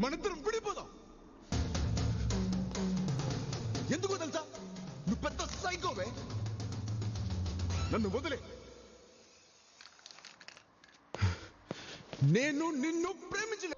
మనిద్దరం విడిపోదాం. ఎందుకో తెలుసా? నువ్వు పెద్ద సైకోవే. నన్ను వదిలే. నేను నిన్ను ప్రేమించలే.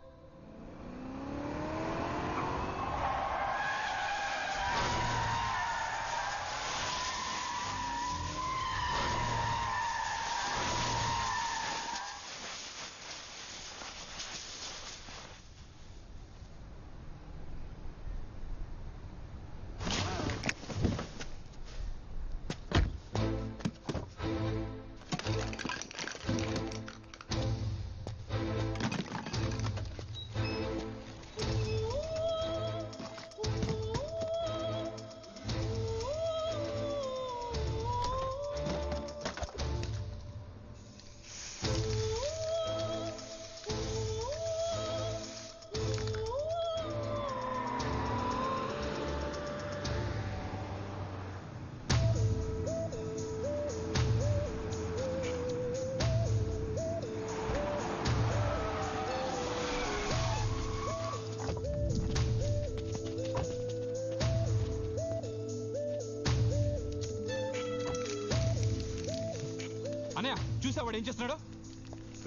అన్నయ్య చూసావాడు ఏం చేస్తున్నాడు?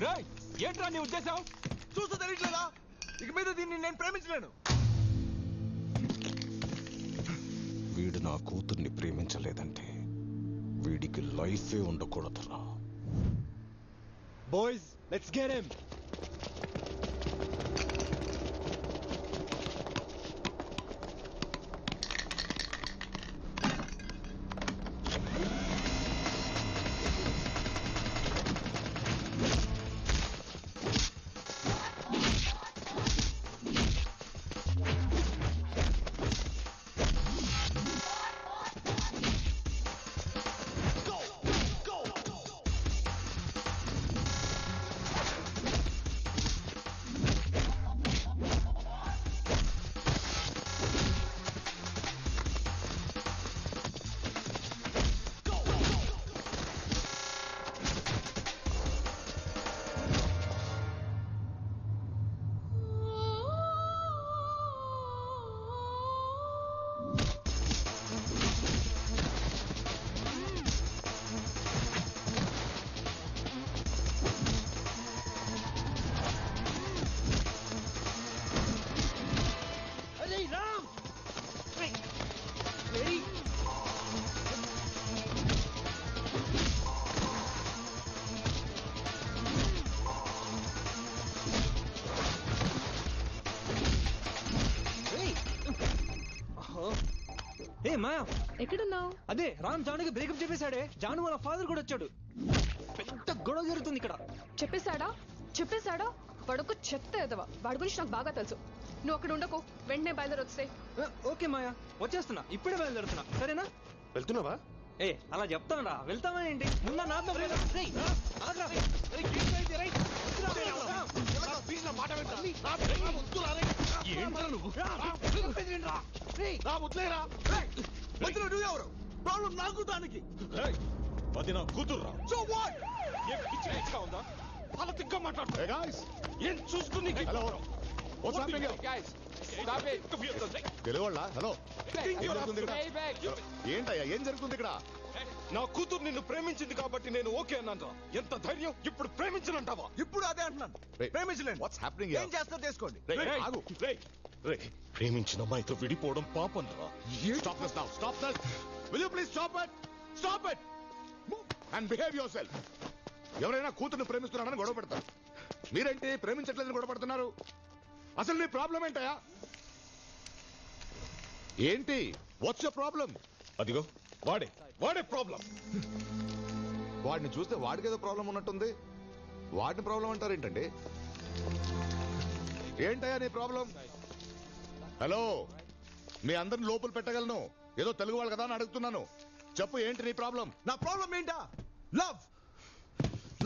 రాయ్ ఏంట్రా నీ ఉద్దేశం? చూస్తూ తెలియట్లేదా? ఇక మీద దీన్ని నేను ప్రేమించలేను. వీడు నా కూతుర్ని ప్రేమించలేదంటే వీడికి లైఫే ఉండకూడదురా. Boys let's get him. ఏ మాయా ఎక్కడున్నావు? అదే రామ్ జానుకి బ్రేకప్ చెప్పేశాడే. జాను వాళ్ళ ఫాదర్ కూడా వచ్చాడు. పెద్ద గొడవ జరుగుతుంది ఇక్కడ. చెప్పేశాడా? వాడొక చెత్త ఎదవా. వాడి గురించి నాకు బాగా తెలుసు. నువ్వు అక్కడ ఉండకు, వెంటనే బయలుదేరి వస్తే. ఓకే మాయా వచ్చేస్తున్నా, ఇప్పుడే బయలుదేరుతున్నా. సరేనా? వెళ్తున్నావా? ఏ అలా చెప్తానరా, వెళ్తామా ఏంటి? ముందు నాతో ఎవరు ప్రాబ్లం? నాకు దానికి అది నా కూతుర్రా. So what? ఉందా? అలా తిక్క మాట్లాడుతున్నా ఏం చూసుకుని తెలుగుళ్ళ హలో, ఏంటయ్యా ఏం జరుగుతుంది ఇక్కడ? నా కూతురు నిన్ను ప్రేమించింది కాబట్టి నేను ఓకే అన్నాను. ఎంత ధైర్యం! ఇప్పుడు ప్రేమించనంటావా? ఇప్పుడు అదే అంటున్నాను, ప్రేమించలేను. What's happening? ఏం చేస్తారో చేసుకోండి. ప్రేమించిన అమ్మాయితో విడిపోవడం పాపం రా. Stop this now. Stop this. Will you please stop it? Stop it. And behave yourself. ఎవరైనా కూతుర్ని ప్రేమిస్తున్నారని గొడవ పెడతారు. మీరేంటి ప్రేమించట్లేదని గొడవ పడుతున్నారు? అసలు నీ ప్రాబ్లం ఏంటయా? ఏంటి? What's your problem? అదిగో వాడే ప్రాబ్లం. వాడిని చూస్తే వాడికి ఏదో ప్రాబ్లం ఉన్నట్టుంది. వాడిని ప్రాబ్లం అంటారు ఏంటండి? ఏంటయ్యా నీ ప్రాబ్లం? హలో, మీ అందరిని లోపల పెట్టగలను. ఏదో తెలుగు వాళ్ళు కదా అని అడుగుతున్నాను. చెప్పు, ఏంటి నీ ప్రాబ్లం? నా ప్రాబ్లం ఏంటా?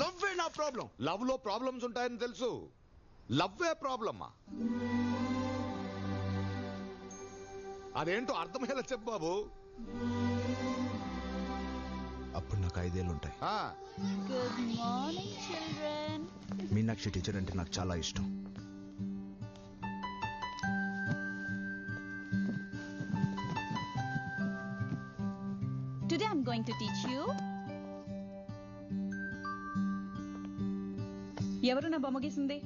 లవ్ ఏ నా ప్రాబ్లం. లవ్ లో ప్రాబ్లమ్స్ ఉంటాయని తెలుసు. లవ్ ఏ ప్రాబ్లమ్మా? అదేంటో అర్థమయ్యేలా చెప్పు బాబు. అప్పుడు నాకు 5 ఏళ్ళు ఉంటాయి. Good morning children. Meenakshi teacher అంటే నాకు చాలా ఇష్టం. Today I'm going to teach you. ఎవరు నా బొమ్మ గీసింది?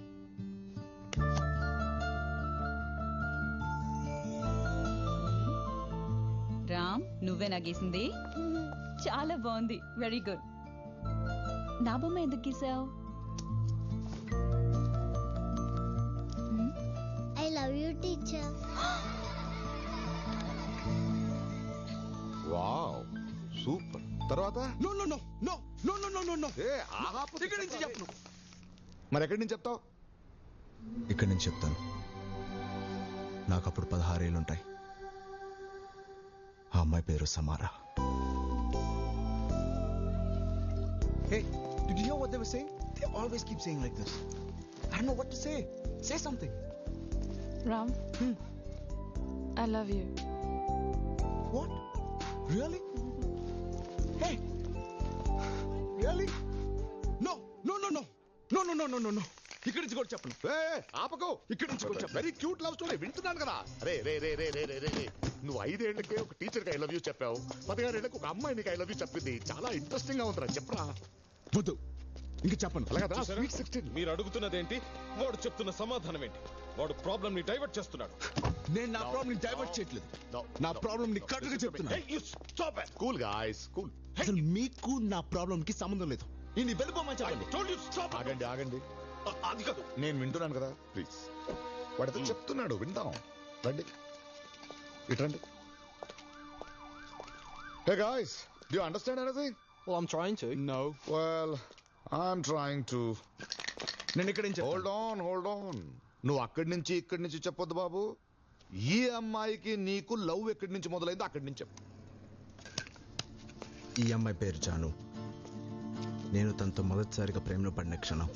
రామ్, నువ్వే నా గీసింది? చాలా బాగుంది, వెరీ గుడ్. నా బొమ్మ ఎందుకు గీసావు? I love you, teacher. Wow super. తర్వాత No, no, no, no, no, no, no, no, no. ఏ ఆపు. ఇక్కడి నుంచి చెప్పను. మరి ఎక్కడి నుంచి చెప్తావు? ఇక్కడి నుంచి చెప్తాను. నాకు అప్పుడు 16 ఏళ్ళుంటాయి. ఆ అమ్మాయి పేరు సమారా. Hey, did you hear what they were saying? They always keep saying like this. I don't know what to say. Say something. Ram, I love you. What? Really? Hey. Really? No, no, no, no. No, no, no, no, no, no. ఇక్కడి నుంచి కూడా చెప్పను. ఏ ఆపకు. ఇక్కడి నుంచి కూడా చెప్పను. Very cute love story వింటున్నాను కదా. రే రే రే రే రే రే రే నువ్వు 5 ఏళ్లకే ఒక టీచర్కి ఐ లవ్ యూ చెప్పావు. 16 ఏళ్లకు ఒక అమ్మాయి నీకు ఐ లవ్ యూ చెప్పింది. చాలా ఇంట్రెస్టింగ్ గా ఉందిరా, చెప్పరా. వద్దు, ఇంక చెప్పను. అలాగా చూసారా? మీరు అడుగుతున్నదేంటి, వాడు చెప్తున్న సమాధానం ఏంటి? వాడు ప్రాబ్లం ని డైవర్ట్ చేస్తున్నాడు. నేను నా ప్రాబ్లం ని డైవర్ట్ చేయట్లేదు. నా ప్రాబ్లం ని కట్టుగా చెప్తున్నా. Cool guys, cool. అసలు మీకు నా ప్రాబ్లం కి సంబంధం లేదు. ఈ వెళ్ళిపోమని చెప్పండి. ఆగండి ఆగండి, అది కాదు. నేను వింటున్నాను కదా, ప్లీజ్. వాడితో చెప్తున్నాడు, విందాం. రండి ఇట్రండి. Hey guys, do you understand anything? Well, I'm trying to. No. Well I'm trying to. నేను ఇక్కడి నుంచి హోల్డ్ ఆన్. నువ్వు అక్కడి నుంచి ఇక్కడి నుంచి చెప్పొద్దు బాబు. ఈ అమ్మాయికి నీకు లవ్ ఎక్కడి నుంచి మొదలైందో అక్కడి నుంచి చెప్పు. ఈ అమ్మాయి పేరు జాను. నేను తనతో మొదటిసారిగా ప్రేమలో పడిన క్షణం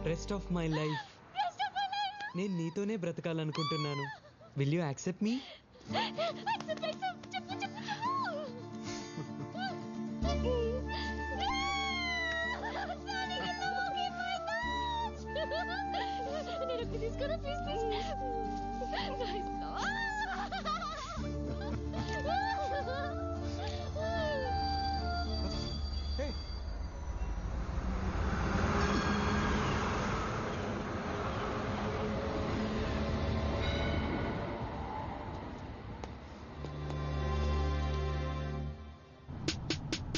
రెస్ట్ ఆఫ్ మై లైఫ్ నేను నీతోనే బ్రతకాలనుకుంటున్నాను. Will you accept me?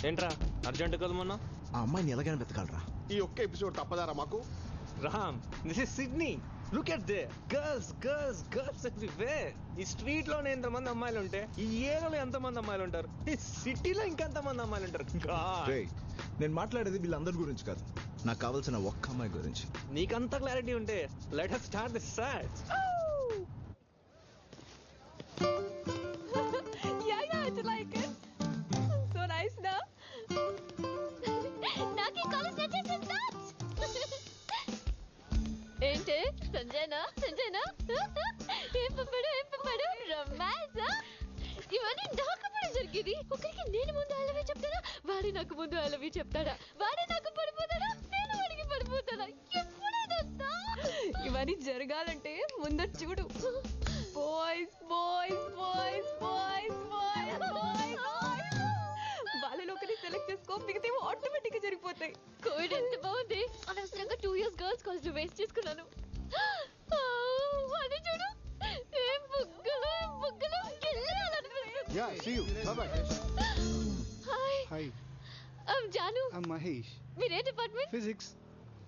ఏంట్రా అర్జెంట్ కదమన్నా? ఆ అమ్మాయిని ఎలాగైనా వెతకాలరా. ఈ ఒక్క ఎపిసోడ్ తప్పదారా మాకు? Ram, this is Sydney. Look at they girls girls girls everywhere. ఈ స్ట్రీట్ లోనే ఎంతమంది అమ్మాయిలు ఉంటే ఈ ఏరియాలో ఎంతమంది అమ్మాయిలు ఉంటారు? ఈ సిటీలో ఇంకెంతమంది అమ్మాయిలు ఉంటారు? రేయ్, నేను మాట్లాడేది వీళ్ళందరి గురించి కాదు, నాకు కావాల్సిన ఒక్క అమ్మాయి గురించి. నీకంత క్లారిటీ ఉంటే let us start this search. Yeah, I like it. So nice, na? నాకు ఈ కాలేజ్ నచ్చేసింది. ఏంటి సంజయనా? ఏం పంపాడు రొమాన్స్? ఇవన్నీ నాకప్పుడు జరిగేది. ఒకరికి నేను ముందు ఐ లవ్ యూ చెప్తాడా, వాడే నాకు ముందు ఐ లవ్ యూ చెప్తాడా, వాడే నాకు పడిపోతాడా, నేను వాడికి పడిపోతాడా? ఎప్పుడైనా ఇవన్నీ జరగాలంటే ముందర చూడు. Boys boys boys boys boys boys వాళ్ళలో ఒకరిని సెలెక్ట్ చేసుకో, మిగతా ఆటోమేటిక్ గా జరిగిపోతాయి. కోవిడ్ ఎంత బాగుంది. అనవసరంగా 2 years గర్ల్స్ కాలేజ్ వేస్ట్ చేసుకున్నాను. వాడిని చూడు, ఏం బుగ్గలు Yeah, see you. Bye-bye. Hi, Hi, Janu. I'm Mahesh. మీరే department? Physics.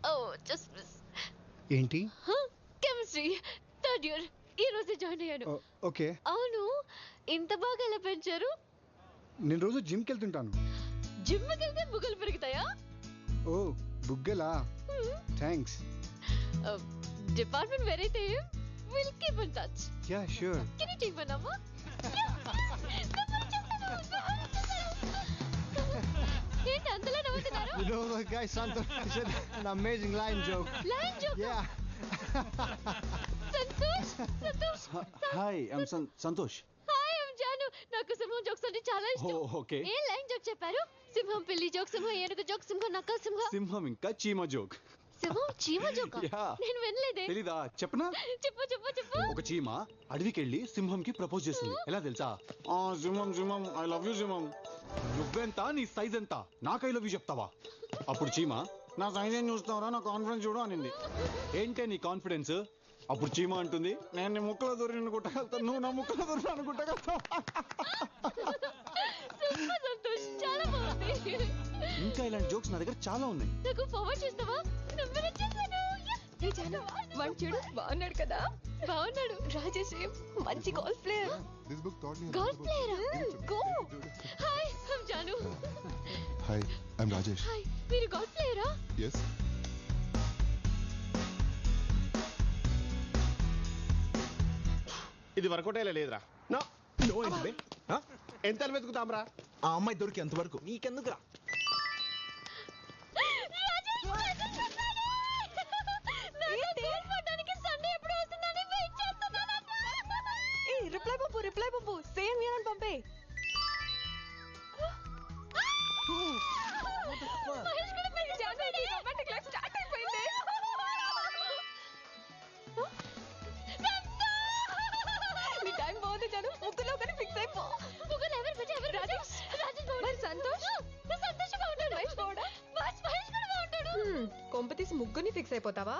Oh just miss. ఏంటి? Chemistry 3rd year. ఈ రోజే జాయిన్ అయ్యాను. ఓకే. అవును, ఇంత బాగా ఎలా పెంచారు? నేను రోజు జిమ్కి వెళ్తుంటాను. జిమ్కి వెళ్తే బుగ్గలు పెరుగుతాయా? ఓ బుగ్గలా? థ్యాంక్స్. డిపార్ట్మెంట్ వేరైతే will keep in touch. Yeah sure. Can you take my number? ఏంటి అంతలా నవ్వుతున్నారు? You know the guy Santo said an amazing line joke. Line joke. Yeah. Santosh Santosh hi I'm Santosh. Hi I'm Janu. నాకు సింహం జోక్స్ అంటే చాలా ఇష్టం. Okay. ఏ line joke చెప్పారు? సింహం పిల్లి జోక్, సింహం ఏనుగు జోక్, సింహం నక్క సింహం. సింహం ఇంకా చీమ జోక్. సింహం చీమ జోక్? Yeah. నేను వినలేదే. తెలీదా? చెప్పనా? చెప్పు చెప్పు చెప్పు. ఒక చీమ అడవికి వెళ్ళి సింహంకి ప్రపోజ్ చేస్తుంది. ఎలా తెలుసా? సింహం సింహం ఐ లవ్ యూ సింహం. నువ్వెంత, నీ సైజ్ ఎంత, నాకు ఐ లవ్ యూ చెప్తావా? అప్పుడు చీమ, నా సైజ్ ఏం చూస్తావరా, నా కాన్ఫిడెన్స్ చూడు అనింది. ఏంటే నీ కాన్ఫిడెన్స్? అప్పుడు చీమ అంటుంది, నేను నీ ముక్కలో దూరి అనుకుంటా, నువ్వు నా ముక్కలో దూరి అనుకుంటా. సూపర్ సంతోష్, చాలా బాగుంది. ఇంకా ఇలాంటి జోక్స్ నా దగ్గర చాలా ఉన్నాయి. నాకు ఫార్వర్డ్ చేస్తావా? నంబర్ వచ్చేసాను. ఏ జాను, వాడు చూడు బాగున్నాడు కదా. బాగున్నాడు. రాజేష్ మంచి golf player. This book taught me. Golf ప్లేయరా? Go. Hi I'm Jaanu. Hi, I'm Rajesh. Hi, మీరు గోల్ఫ్ ప్లేయరా? Yes. ఇది వర్కౌట్ అయ్యే లేదురా. నో ఏంటి? ఎంత వెతుకుతాంరా? ఆ అమ్మాయి దొరికేంత వరకు నీకెందుకురా? రిప్లై పంపు సేమ్ యూన్ పంపే. రొమాంటిక్ లైఫ్ స్టార్ట్ అయిపోయింది. నీ టైం బాగుంది జాను, ముగ్గులో కానీ ఫిక్స్ అయిపో. ముగ్గురు ఎవరు బిడ్డ ఎవరు? రాజేష్ మరి సంతోష్ సంతోష్ బాగుంటాడు. మహేష్ బాగుండా? మహేష్ కూడా బాగుంటాడు. కొంప తీసి ముగ్గురిని ఫిక్స్ అయిపోతావా?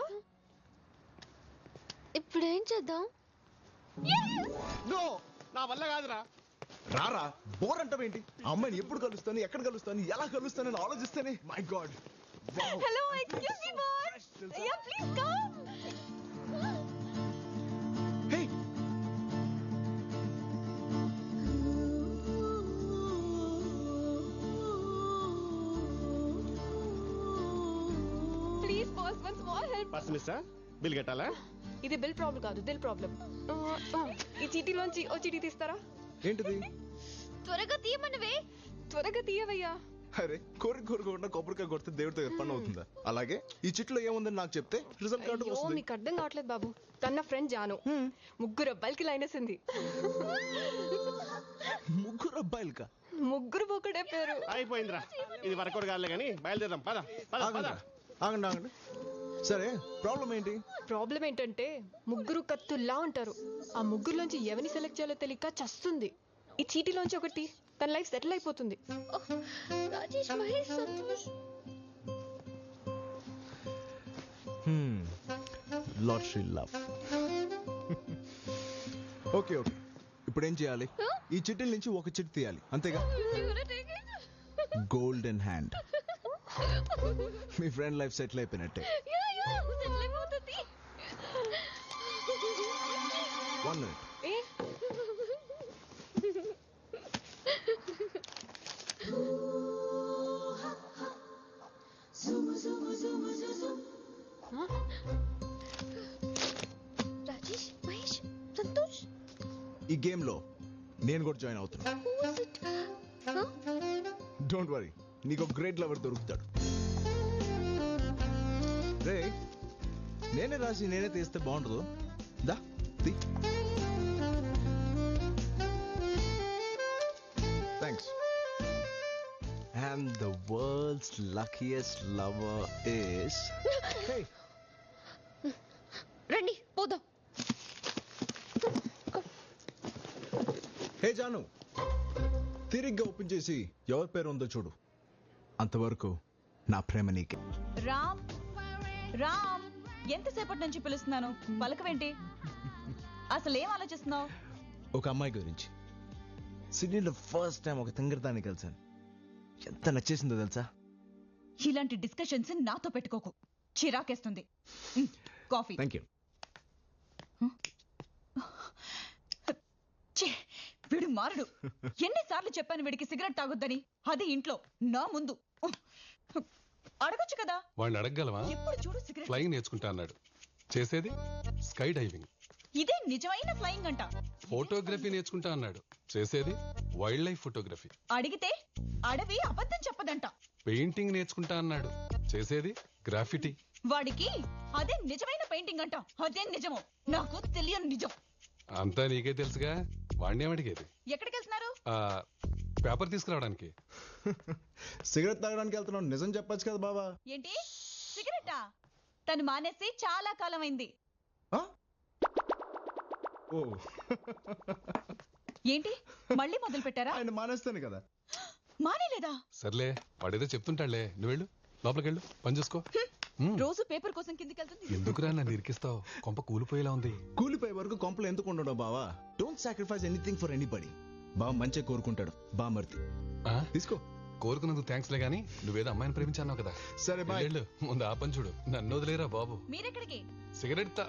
ఇప్పుడు ఏం చేద్దాం? నో, నా వల్ల కాదురా. రారా, బోర్ అంటావేంటి? ఆ అమ్మాయిని ఎప్పుడు కలుస్తాను, ఎక్కడ కలుస్తాను, ఎలా కలుస్తానని ఆలోచిస్తేనే my god. Hello, excuse me boss. Yeah please come. Hey, please boss, one small help. Purse mister, bill కట్టాలా? ఇది బిల్ ప్రాబ్లం కాదు, దిల్ ప్రాబ్లం. ఈ చీటీలోంచి ఓ చీటీ తీస్తారా? ఏంటిది? త్వరగా తీయమనవే. త్వరగా తీయవయ్యా. అరే, కోరుకోకుండా కొబ్బరికాయ కొడితే దేవుడితో పని అవుతుందా? అలాగే ఈ చిట్లో ఏముందని నాకు చెప్తే రిజల్ట్ కార్డు అయ్యో, వస్తుంది. నీకు అర్థం కావట్లేదు బాబు. తన ఫ్రెండ్ జాను ముగ్గురు అబ్బాయిలకి లైన్ వేసింది. ముగ్గురు అబ్బాయిలకా? ముగ్గురు ఒకటే పేరు. అయిపోయిందిరా, ఇది వర్కౌట్ కాదులే కానీ బయలుదేరాం. పద పద పద. ఆగండి. సరే, ప్రాబ్లం ఏంటి? ప్రాబ్లం ఏంటంటే ముగ్గురు కత్తుల్లా ఉంటారు. ఆ ముగ్గురులోంచి ఎవరిని సెలెక్ట్ చేయాలో తెలియక చస్తుంది. ఈ చీటీలోంచి ఒకటి, తన లైఫ్ సెటిల్ అయిపోతుంది. Rajesh, Mahesh, Santosh. Lottery love. Okay, ఇప్పుడు ఏం చేయాలి? ఈ చిట్టీల నుంచి ఒక చిట్టి తీయాలి, అంతేగా? Golden hand. మీ ఫ్రెండ్ లైఫ్ సెటిల్ అయిపోయినట్టే. సెటిల్ అయిపోతుంది. 1 minute. ఏ రాజేష్, మహేష్, సంతోష్. ఈ గేమ్ లో నేను కూడా జాయిన్ అవుతున్నా. డోంట్ వరీ, నీకు ఒక గ్రేట్ లవర్ దొరుకుతాడు. రే, నేనే రాసి నేనే తీస్తే బాగుండదు. దా తీ. Thanks. And the world's luckiest lover is రండి పోదాం. హే జాను, తిరిగ్గా ఓపెన్ చేసి ఎవరి పేరు ఉందో చూడు. అంతవరకు నా ప్రేమ నీకే. రామ్ రామ్, ఎంతసేపటి నుంచి పిలుస్తున్నాను, పలకవేంటి? అసలు ఏం ఆలోచిస్తున్నావు? ఒక అమ్మాయి గురించి. సిడ్నీలో ఫస్ట్ టైం ఒక తింగరదాన్ని కలిసాను. ఎంత నచ్చేసిందో తెలుసా? ఇలాంటి డిస్కషన్స్ నాతో పెట్టుకోకు, చిరాకేస్తుంది. కాఫీ. Thank you. వీడు మారడు. ఎన్నిసార్లు చెప్పాను వీడికి సిగరెట్ తాగొద్దని, అది ఇంట్లో నా ముందు. అడగొచ్చు కదా. వాడిని అడగగలవా? ఎప్పుడు చూడు సిగరెట్. ఫ్లయింగ్ నేర్చుకుంటా అన్నాడు, చేసేది స్కై డైవింగ్. ఇదే నిజమైన ఫ్లయింగ్ అంట. ఫోటోగ్రఫీ నేర్చుకుంటా అన్నాడు, చేసేది వైల్డ్ లైఫ్ ఫోటోగ్రఫీ. అడిగితే అడవి అబద్ధం చెప్పదంట. పెయింటింగ్ నేర్చుకుంటా అన్నాడు, చేసేది గ్రాఫిటీ. వాడికి అదే నిజమైన పెయింటింగ్ అంట. అదే నిజమో నాకు తెలియని నిజం. అంతా నీకే తెలుసుగా. వాడిని ఏమడిగేది? ఎక్కడికి వెళ్తున్నారు? పేపర్ తీసుకురావడానికి. సిగరెట్ తాగడానికి వెళ్తున్నావు, నిజం చెప్పొచ్చు కదా బావా. ఏంటి సిగరెటా? తను మానేసి చాలా కాలం అయింది. ఓ ఏంటి మళ్ళీ మొదలు పెట్టారా? ఆయన మానేస్తాను కదా. మానేలేదా? సర్లే, వాడేదో చెప్తుంటాడులే. నువ్వు వెళ్ళు, లోపలికి వెళ్ళు, పని చూసుకో. రోజు పేపర్ కోసం కిందికి వెళ్తుంది. ఎందుకురా నన్ను ఇరికిస్తావు? కొంప కూలిపోయేలా ఉంది. కూలిపోయే వరకు కొంపలు ఎందుకు ఉండడం బావా? Don't sacrifice anything for anybody. బావ మంచిగా కోరుకుంటాడు. బామర్తి తీసుకో. కోరుకున్నందుకు థ్యాంక్స్ లే గానీ నువ్వేదో అమ్మాయిని ప్రేమించాన్నావు కదా. సరే బాయ్. వెళ్ళు, ముందు ఆ పని చూడు. నన్ను వదిలేరా బాబు. మీరెక్కడికి? సిగరెట్